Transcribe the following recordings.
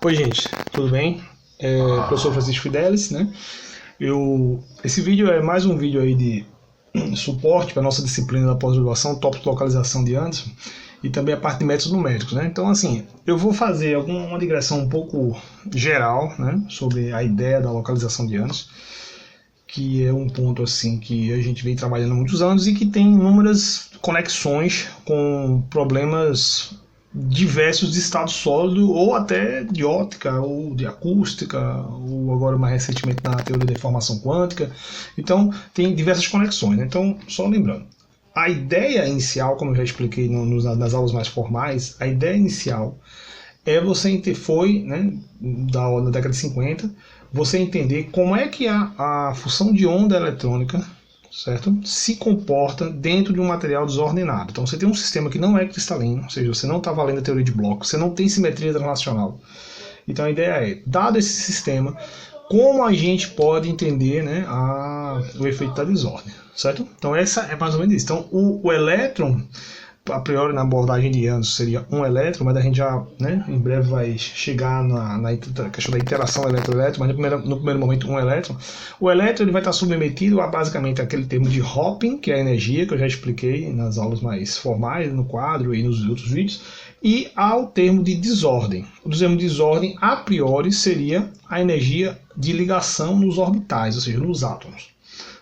Oi gente, tudo bem? Professor Francisco Fidelis, né? Esse vídeo é mais um vídeo aí de suporte para a nossa disciplina da pós-graduação, tópico de localização de Anderson, e também a parte de métodos numéricos, né? Então, assim, eu vou fazer uma digressão um pouco geral, né, sobre a ideia da localização de Anderson, que é um ponto assim que a gente vem trabalhando há muitos anos e que tem inúmeras conexões com problemas diversos de estado sólido, ou até de óptica, ou de acústica, ou agora mais recentemente na teoria da informação quântica. Então tem diversas conexões, né? Então, só lembrando, a ideia inicial, como eu já expliquei nas aulas mais formais, a ideia inicial é você foi, né, da década de 50, você entender como é que a função de onda eletrônica, certo, se comporta dentro de um material desordenado. Então você tem um sistema que não é cristalino, ou seja, você não está valendo a teoria de blocos, você não tem simetria translacional. Então a ideia é, dado esse sistema, como a gente pode entender, né, o efeito da desordem, certo? Então essa é mais ou menos isso. Então o elétron, a priori na abordagem de Anderson seria um elétron, mas a gente já, né, em breve vai chegar na questão da interação elétron-elétron, mas no primeiro momento um elétron. O elétron ele vai estar submetido a basicamente aquele termo de Hoping, que é a energia, que eu já expliquei nas aulas mais formais, no quadro e nos outros vídeos, e ao termo de desordem. O termo de desordem, a priori, seria a energia de ligação nos orbitais, ou seja, nos átomos,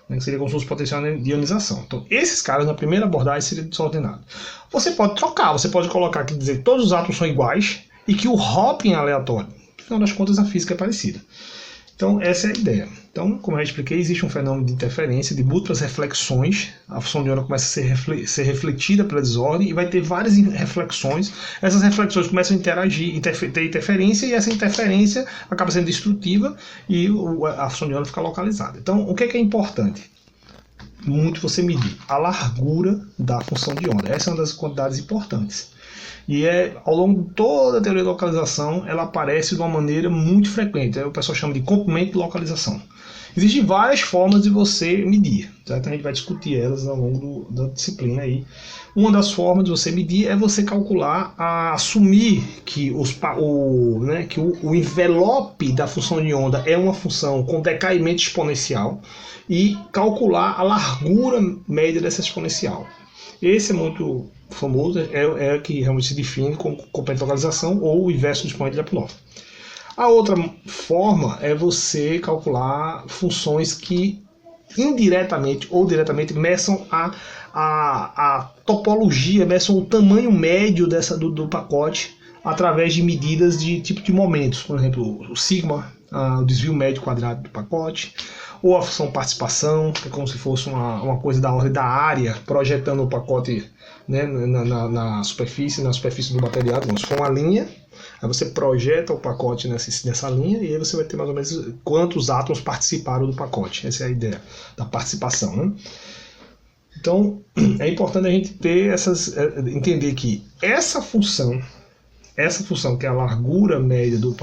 que seria como se fosse potencial de ionização. Então, esses caras, na primeira abordagem, seriam desordenados. Você pode trocar, você pode colocar aqui, dizer que todos os átomos são iguais e que o Hoping é aleatório. Afinal das contas, a física é parecida. Então, essa é a ideia. Então, como eu já expliquei, existe um fenômeno de interferência, de múltiplas reflexões. A função de onda começa a ser refletida pela desordem e vai ter várias reflexões. Essas reflexões começam a interagir, ter interferência, e essa interferência acaba sendo destrutiva e a função de onda fica localizada. Então, o que é importante? Muito você medir a largura da função de onda. Essa é uma das quantidades importantes. E ao longo de toda a teoria de localização, ela aparece de uma maneira muito frequente. O pessoal chama de comprimento de localização. Existem várias formas de você medir, certo? A gente vai discutir elas ao longo da disciplina aí. Uma das formas de você medir é você calcular, assumir que o envelope da função de onda é uma função com decaimento exponencial e calcular a largura média dessa exponencial. Esse é muito famoso, é que realmente se define como comprimento de localização ou o inverso do expoente de Lyapunov. A outra forma é você calcular funções que indiretamente ou diretamente meçam a topologia, meçam o tamanho médio do pacote através de medidas de tipo de momentos, por exemplo, o sigma, o desvio médio quadrado do pacote, ou a função participação, que é como se fosse uma coisa da ordem da área, projetando o pacote, né, na superfície do material. Então, se for uma linha, aí você projeta o pacote nessa linha e aí você vai ter mais ou menos quantos átomos participaram do pacote. Essa é a ideia da participação, né? Então, é importante a gente ter entender que essa função que é a largura média do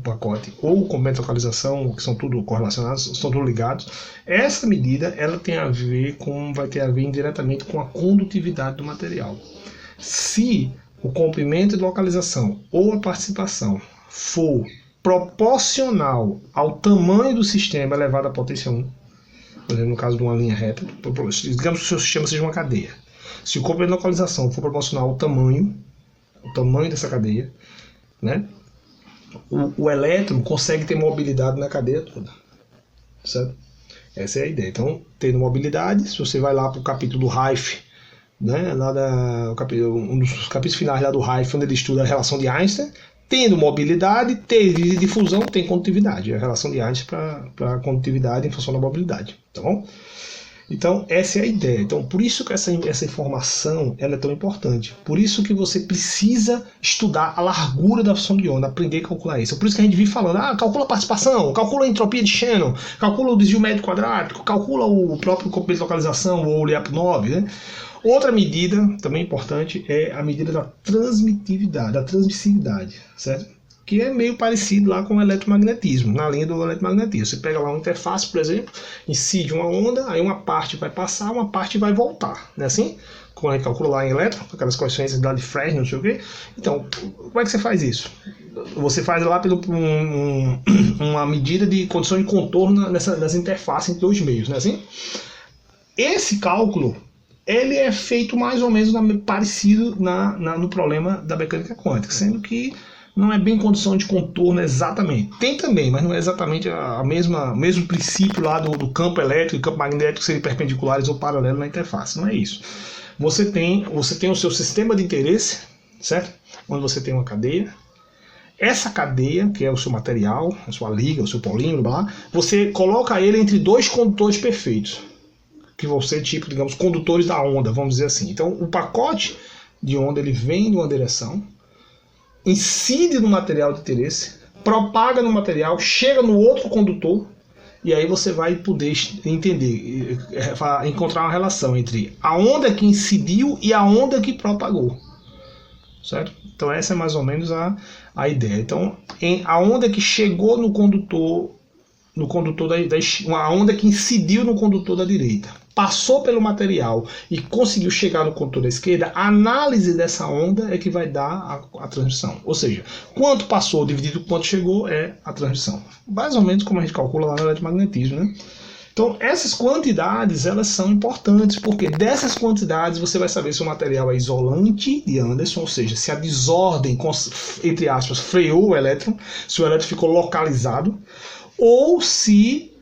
pacote, ou comprimento de localização, que são tudo correlacionados, estão tudo ligados, essa medida ela vai ter a ver indiretamente com a condutividade do material. Se o comprimento de localização ou a participação for proporcional ao tamanho do sistema elevado à potência 1, por exemplo, no caso de uma linha reta, digamos que o seu sistema seja uma cadeia. Se o comprimento de localização for proporcional ao tamanho dessa cadeia, né, o elétron consegue ter mobilidade na cadeia toda, certo? Essa é a ideia. Então, tendo mobilidade, se você vai lá para o capítulo do Reif, né, um dos capítulos finais lá do Reif, onde ele estuda a relação de Einstein, tendo mobilidade, teve difusão, tem condutividade. É a relação de Einstein para a condutividade em função da mobilidade, tá bom? Então, essa é a ideia. Então, por isso que essa informação ela é tão importante. Por isso que você precisa estudar a largura da função de onda, aprender a calcular isso. Por isso que a gente vive falando, calcula a participação, calcula a entropia de Shannon, calcula o desvio médio quadrático, calcula o próprio comprimento de localização, ou o Lyapunov, né? Outra medida, também importante, é a medida da transmissividade, certo? Que é meio parecido lá com o eletromagnetismo, na linha do eletromagnetismo. Você pega lá uma interface, por exemplo, incide uma onda, aí uma parte vai passar, uma parte vai voltar, não é assim? quando a gente calcula lá em elétron, aquelas coeficientes de Fresnel, não sei o quê. Então, como é que você faz isso? Você faz lá uma medida de condição de contorno nessa interface entre dois meios, né? Assim? Esse cálculo, ele é feito mais ou menos parecido no problema da mecânica quântica, sendo que não é bem condição de contorno exatamente. Tem também, mas não é exatamente o mesmo princípio lá do campo elétrico e campo magnético serem perpendiculares ou paralelos na interface. Não é isso. Você tem o seu sistema de interesse, certo? Onde você tem uma cadeia. Essa cadeia, que é o seu material, a sua liga, o seu polímero, blá, você coloca ele entre dois condutores perfeitos, que vão ser tipo, digamos, condutores da onda, vamos dizer assim. Então, o pacote de onda ele vem de uma direção, incide no material de interesse, propaga no material, chega no outro condutor, e aí você vai poder entender, encontrar uma relação entre a onda que incidiu e a onda que propagou. Certo? Então essa é mais ou menos a ideia. Então a onda que chegou no condutor a onda que incidiu no condutor da direita, passou pelo material e conseguiu chegar no condutor da esquerda, a análise dessa onda é que vai dar a transmissão. Ou seja, quanto passou dividido quanto chegou é a transmissão. Mais ou menos como a gente calcula lá no eletromagnetismo, né? Então, essas quantidades, elas são importantes, porque dessas quantidades você vai saber se o material é isolante de Anderson, ou seja, se a desordem, entre aspas, freou o elétron, se o elétron ficou localizado, ou se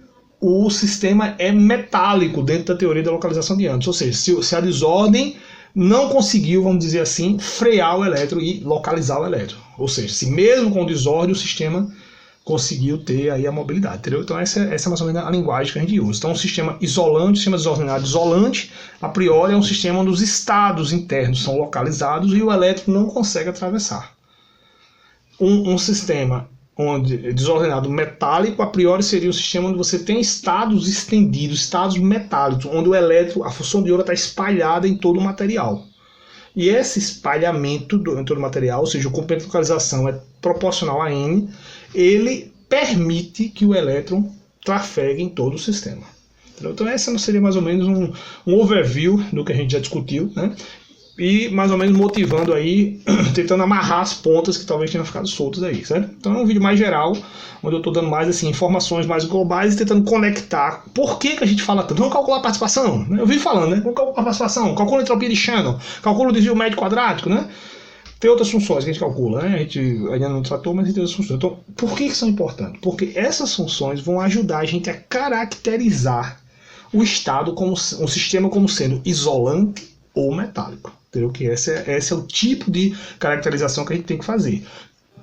o sistema é metálico dentro da teoria da localização de Anderson, ou seja, se a desordem não conseguiu, vamos dizer assim, frear o elétron e localizar o elétron. Ou seja, se mesmo com desordem o sistema conseguiu ter aí a mobilidade, entendeu? Então essa é mais ou menos a linguagem que a gente usa. Então um sistema isolante, um sistema desordenado isolante, a priori é um sistema onde os estados internos são localizados e o elétron não consegue atravessar. Um sistema desordenado metálico, a priori seria um sistema onde você tem estados estendidos, estados metálicos, onde o elétron, a função de Euro está espalhada em todo o material. E esse espalhamento em todo o material, ou seja, o comprimento de localização é proporcional a N, ele permite que o elétron trafegue em todo o sistema. Então essa seria mais ou menos um overview do que a gente já discutiu, né? E mais ou menos motivando aí, tentando amarrar as pontas que talvez tenham ficado soltas aí, certo? Então é um vídeo mais geral, onde eu estou dando mais assim, informações mais globais e tentando conectar. Por que a gente fala tanto? Vamos calcular a participação? Eu vim falando, né? Vamos calcular a participação, calcula a entropia de Shannon, calcula o desvio médio quadrático, né? Tem outras funções que a gente calcula, né? A gente ainda não tratou, mas tem outras funções. Então, por que são importantes? Porque essas funções vão ajudar a gente a caracterizar o estado como um sistema como sendo isolante ou metálico. Entendeu? Que esse é o tipo de caracterização que a gente tem que fazer.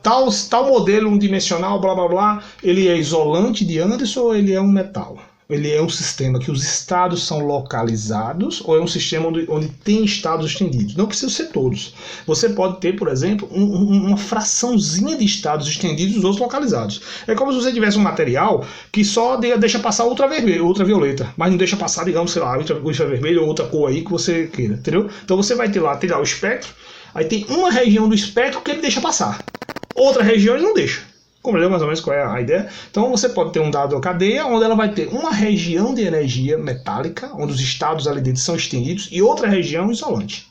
Tal modelo unidimensional, blá blá blá, ele é isolante de Anderson ou ele é um metal? Ele é um sistema que os estados são localizados ou é um sistema onde tem estados estendidos? Não precisa ser todos. Você pode ter, por exemplo, uma fraçãozinha de estados estendidos e os outros localizados. É como se você tivesse um material que só deixa passar ultravioleta, mas não deixa passar, digamos, sei lá, ultravermelho ou outra cor aí que você queira, entendeu? Então você vai ter lá o espectro, aí tem uma região do espectro que ele deixa passar, outra região ele não deixa. Compreendeu mais ou menos qual é a ideia? Então você pode ter um dado cadeia onde ela vai ter uma região de energia metálica, onde os estados ali dentro são estendidos, e outra região isolante.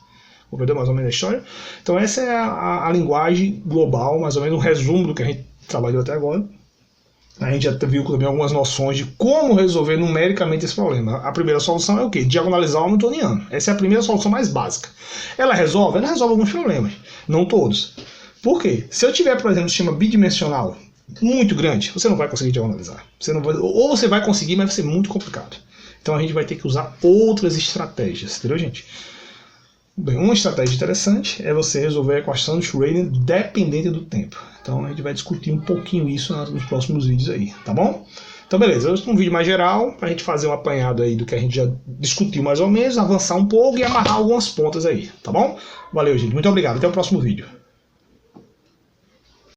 Compreendeu mais ou menos a história? Então essa é a linguagem global, mais ou menos um resumo do que a gente trabalhou até agora. A gente já viu também algumas noções de como resolver numericamente esse problema. A primeira solução é o quê? Diagonalizar o hamiltoniano. Essa é a primeira solução mais básica. Ela resolve alguns problemas, não todos. Por quê? Se eu tiver, por exemplo, um sistema bidimensional muito grande, você não vai conseguir diagonalizar. Ou você vai conseguir, mas vai ser muito complicado. Então a gente vai ter que usar outras estratégias, entendeu, gente? Bem, uma estratégia interessante é você resolver a equação de Schrödinger dependente do tempo. Então a gente vai discutir um pouquinho isso nos próximos vídeos aí, tá bom? Então beleza, hoje um vídeo mais geral, para a gente fazer um apanhado aí do que a gente já discutiu mais ou menos, avançar um pouco e amarrar algumas pontas aí, tá bom? Valeu, gente, muito obrigado, até o próximo vídeo.